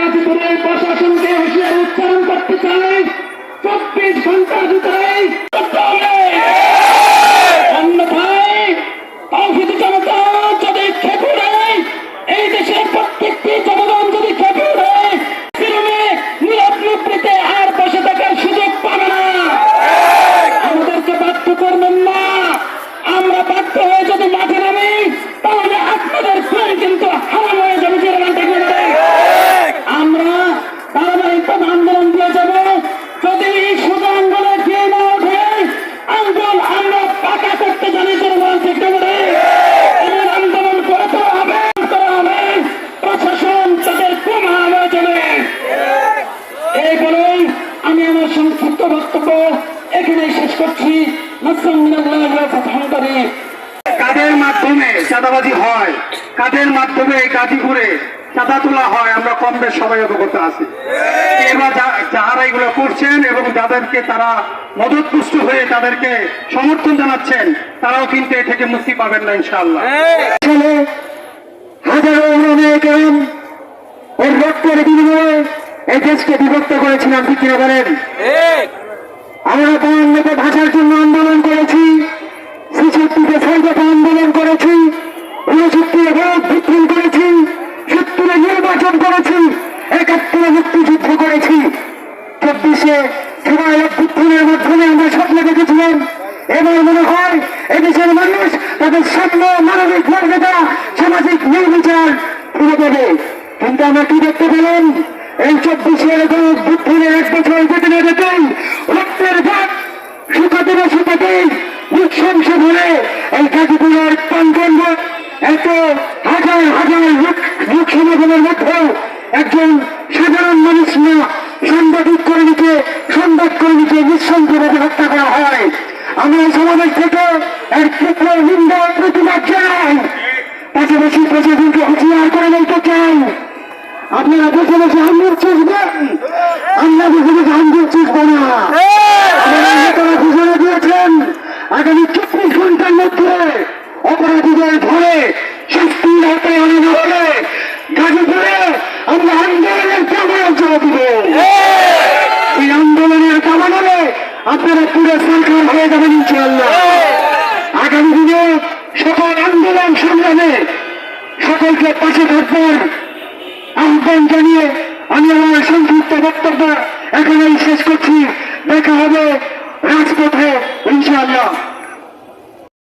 গাজীপুরের প্রশাসনকে হুঁশিয়ারি উচ্চারণ করতে চাই, 24 ঘন্টার ভিতরে অন্যথায় তৌহিদি জনতা যদি খেপে ওঠে, এই দেশের প্রত্যেকটি জনগণ যদি খেপে ওঠে, নীরব নিবৃত্তে আর বসে থাকার সুযোগ পাবে না। আমাদেরকে বাধ্য করবেন না। আমরা বাধ্য হয়ে যদি মাঠে নামি, তাহলে আপনাদের ফের কিন্তু হারাম হয়ে যাবে। আমরা ধারাবাহিকভাবে আন্দোলন দিয়ে যাব। যদি সোজা আন্দোলনে দিয়ে না ওঠে, আন্দোলন আমরা পাকা করতে জানি জনগণ থেকে বলে এমন আন্দোলন করতে হবে। প্রশাসন তাদের প্রমাণ হয়ে যাবে। এই বলেই আমি আমার সংক্ষিপ্ত বক্তব্য এখানেই শেষ করছি। কাদের মাধ্যমে চাঁদাবাজি হয়, কাদের মাধ্যমে গাজীপুরে চাঁদা তোলা হয়, আমরা কম বেশ সবাই অবগত আছি। এবার যারা এগুলো করছেন এবং যাদেরকে তারা মদতপুষ্ট হয়ে তাদেরকে সমর্থন জানাচ্ছেন, তারাও কিন্তু এ থেকে মুক্তি পাবেন না ইনশাআল্লাহ। হাজারো অনেকেন এর রক্তের বিনিময়ে এই দেশকে বিভক্ত করেছিলাম, ঠিক কিনা বলেন? আমরা বাংলাতে ভাষার জন্য আন্দোলন করেছি, ৬৬তে সৈকত আন্দোলন করেছি, ৬৯-এ ভোট বিক্রি করেছি, ৭০-এ নির্বাচন করেছি, ৭১-এ মুক্তিযুদ্ধ করেছি, ২৪-এ সবাই অভ্যুত্থানের মাধ্যমে আমরা স্বপ্ন দেখেছিলাম। এবার মনে হয় এদেশের মানুষ তাদের স্বপ্ন, মানবিক মর্যাদা, সামাজিক নির্বিচার ফিরে দেবে। কিন্তু আমরা কি দেখতে পেলাম? এই ২৪-এর অভ্যুত্থানের ১ বছর যেতে না যেতেই রক্তের ভাগ শুকাতেই নৃশংস ধরে এই গাজীপুরের প্রাণকেন্দ্র এত হাজার হাজার লোক সমাগমের মধ্যেও একজন সাধারণ মানুষ না, সংবাদ কর্মীকে নৃশংসভাবে হত্যা করা হয়। আমরা সমাবেশ থেকে এক তীব্র নিন্দা প্রতিবাদ জানাই। পাশাপাশি প্রশাসনকে হুঁশিয়ার করে বলতে চাই, আপনারা বসে বসে আঙ্গুর চুষবেন, আমরা বসে বসে আঙ্গুর চুষবো না। তারা ঘোষণা দিয়েছেন আগামী ২৪ ঘন্টার মধ্যে অপরাধীদের ধরে শাস্তির আওতায় আনা না হলে গাজীপুরে আমরা আন্দোলনের জামানত জমা দিব। এই আন্দোলনের জামানলে আপনারা পুরো সরকার হয়ে যাবেন ইনশাআল্লাহ। আগামী দিনে সকল আন্দোলন সংগ্রামে সকলকে পাশে থাকবার আহ্বান জানিয়ে আমি আমার সংক্ষিপ্ত বক্তব্য এখানেই শেষ করছি। দেখা হবে রাজপথে ইনশাআল্লাহ।